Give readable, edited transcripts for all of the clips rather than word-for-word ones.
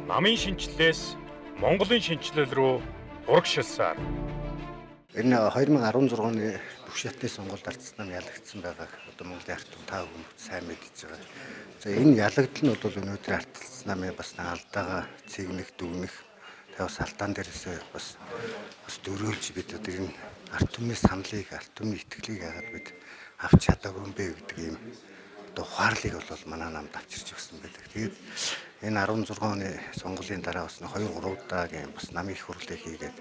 Намын шинжлэлээс Монголын шинжлэл рүү урагшилсаар. Энэ 2016 оны бүх шатны сонгуульд ардсан нам ялагдсан байгааг одоо Монголын ард түмэн та бүхэн сайн мэдж байгаа. За энэ ялагдал нь бол өнөөдөр ардсан намын бас алдаагаа цэгнэх, дүгнэх, бас алдаан дээрээс бас дөрөөлж бид одоо энэ ард түмний саналыг, ард түмний итгэлийг яагаад бид авч чадаагүй юм бэ гэдэг ийм одоо ухаарлыг бол манай намд авчирч өгсөн байдаг. Тэгээд энэ 16 оны сонгуулийн дараа бас 2-3 удаагийн бас намын их хурлыг хийгээд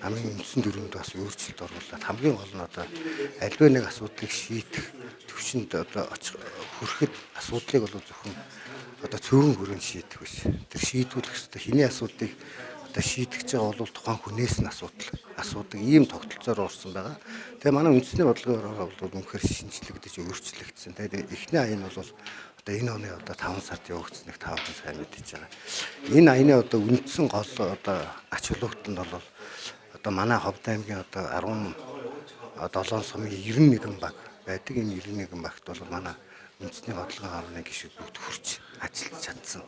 намын үндсэн дүрмд бас өөрчлөлт оруулаад хамгийн гол нь одоо альва нэг асуудлыг шийдэх төвшөнд одоо хүрэхэд асуудлыг бол зөвхөн одоо цөөхөн хүрээнд шийдэх биш. Тэр шийдвэрлэх ёстой хэний асуудлыг одоо шийдэж байгаа бол тухайн хүнээс нь асуудаг ийм тогтолцоор орсон байгаа. Тэгээ манай үндэсний бодлогоор бол үнэхээр шинжлэгдэж өөрчлөгдсөн. Тэгээ эхний аян бол одоо энэ оны одоо 5 сард явагдсныг та бүхэн сайн мэдэж байгаа. Энэ аяны одоо үндсэн гол одоо ач холбогдол нь бол одоо манай Ховд аймгийн одоо 17 сумын 91 баг байдаг. Энэ 91 багт бол манай үндэсний бодлогын орны гишүүд бүгд хүрч ажиллаж чадсан.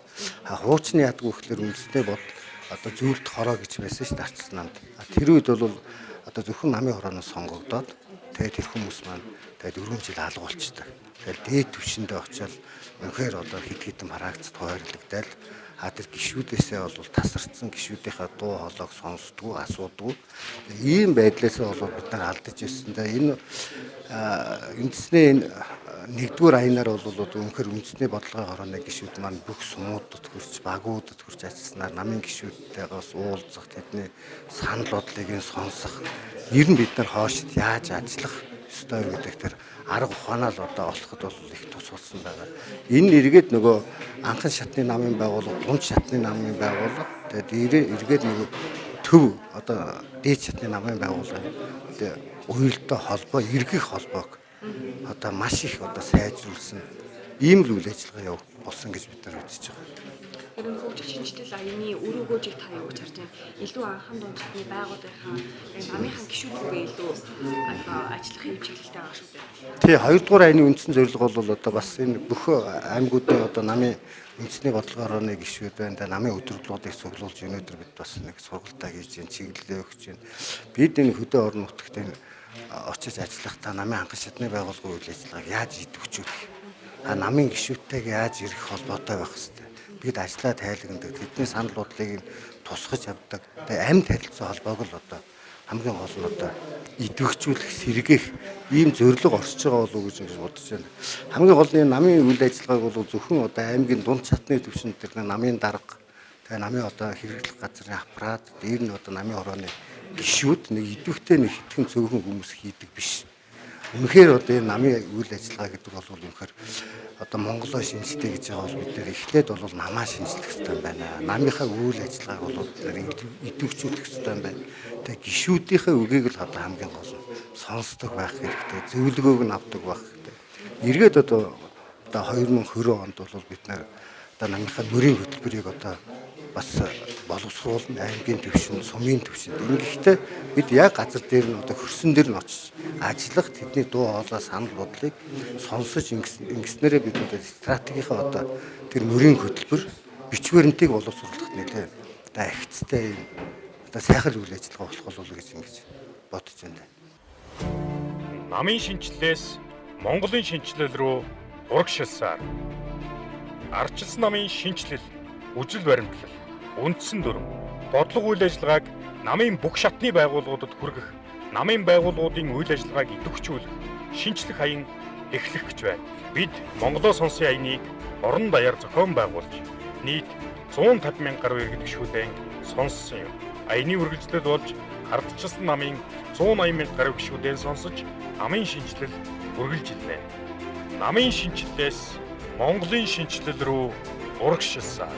Хуучны ядг үхлээр үндэсний бодол одоо зөвлөлт хороо гэж байсан шүү дээ ардсан намд. Тэр үед бол одоо зөвхөн намын хорооноос сонгогдоод тэгээд тэр хүмүүс маань тэгээд 4 жил алга болчихдог. Тэгээд дээд түвшиндээ очиод үнэхээр одоо хэд хэдэн фракцад хуваарлагдаад тэр гишүүдээсээ бол тасарсан гишүүдийнхээ дуу хоолойг сонсдгоо, асуудгүй. Ийм байдлаасаа бол бид нар алдаж ирсэн. Энэ үндэсний энэ нэгдүгээр аянаар бол үнэхээр үндэсний бодлогын хорооны гишүүд маань бүх сумуудад хүрч, багуудад хүрч ажилласнаар намын гишүүдтэйгээс уулзах, тэдний санал бодлыг сонсох, ер нь бид нар хоошид яаж ажиллах ёстой гэдэг тэр арга ухаанаа л одоо олоход бол их тус болсон байгаа. Энэ эргээд нөгөө анхан шатны намын байгууллага, дунд шатны намын байгууллага, тэгээд эргээд нөгөө төв одоо дээд шатны намын байгууллага тэгээд уялдаа холбоо, эргэх холбоог одоо маш их одоо сайжруулсан ийм л үйл ажиллагаа болсон гэж бид нар үзэж байгаа. Тэр нь хөгжих шинжлэл аяны үр өгөөжийг та юу гэж харж байна? Илүү анхан дунд шатны байгууллагынхаа намынхаа гишүүдтэй илүү ажиллах хэв чиглэлтэй байгаа шүү дээ. Тий, 2 дугаар аяны үндсэн зорилго бол одоо бас энэ бүх аймагуудын одоо намын үндэсний бодлогын орооны гишүүд байна. Намын өдөрлгүүдийг цуглуулж өнөөдөр бид бас нэг сургалтаа хийж байна, чиглэлээ өгч байна. Бид энэ хөдөө орон нутагт очиж ажиллахдаа намын анхан шатны байгууллагын үйл ажиллагааг яаж идэвхжүүлэх? Намын гишүүдтэйгээ яаж ирэх холбоотой байх хэвээр. Бид ажлаа тайлагнадаг, тэдний санал бодлыг тусгаж авдаг. Тэгээ амьд харилцаа холбоог л одоо хамгийн гол нь одоо идэвхжүүлэх, сэргээх ийм зорилго оршиж байгаа болов уу гэж бодож байна. Хамгийн гол нь намын үйл ажиллагааг бол зөвхөн одоо аймгийн дунд шатны түвшинд тэр намын дарга, тэгээ намын одоо хэрэглэх газрын аппарат, дээр нь одоо намын хорооны гишүүд нэг идэвхтэй нэг хитгэн цөөхөн хүмүүс хийдэг биш. Үнэхээр одоо энэ намын үйл ажиллагаа гэдэг бол үнэхээр одоо Монголоо шинжлэхдээ гэж байгаа бол бид нэр эхлээд бол намаа шинжлэх хэрэгтэй байна. Намынхаа үйл ажиллагааг бол идэвхжүүлэх хэрэгтэй байна. Тэгээ гишүүдийнхээ үгийг л одоо хамгийн гол нь сонсдог байх хэрэгтэй. Зөвлөгөөг нь авдаг байх хэрэгтэй. Эргээд одоо 2020 онд бол бид нэр одоо намынхаа мөрийн хөтөлбөрийг одоо бас боловсруулна аймгийн төвшөнд, сумын төвшөнд. Ингэхдээ бид яг газар дээр нь одоо хөрсөн дээр нь очиж ажиллах, тэдний дуу хоолой, санал бодлыг сонсож ингэснээрээ бид одоо стратегийнхаа одоо тэр мөрийн хөтөлбөр бичиг баримтыг боловсруулахад нэлээ одоо ахицтай юм одоо сайхан үйл ажиллагаа болох болов гэж ингэж бодож байна. Намын шинжлэлээс Монголын шинжлэл рүү урагшилсаар. Ардчилсан намын шинжлэл, үжил баримтлал, үндсэн дүрм, бодлого үйл ажиллагааг намын бүх шатны байгууллагуудад хүргэх, намын байгууллагуудын үйл ажиллагааг идэвхжүүлэх, шинжлэх аян эхлэх гэж байна. Бид Монголоо сонсын аяныг орон даяар зохион байгуулж, нийт 150 мянга гаруй иргэд гишүүдэн сонссон юм. Аяны үргэлжлэл болж ардчилсан намын 180 мянга гаруй гишүүдэн сонсож, намын шинжлэл үргэлжилнэ. Намын шинжлэлээс Монголын шинжлэл рүү урагшилсаар.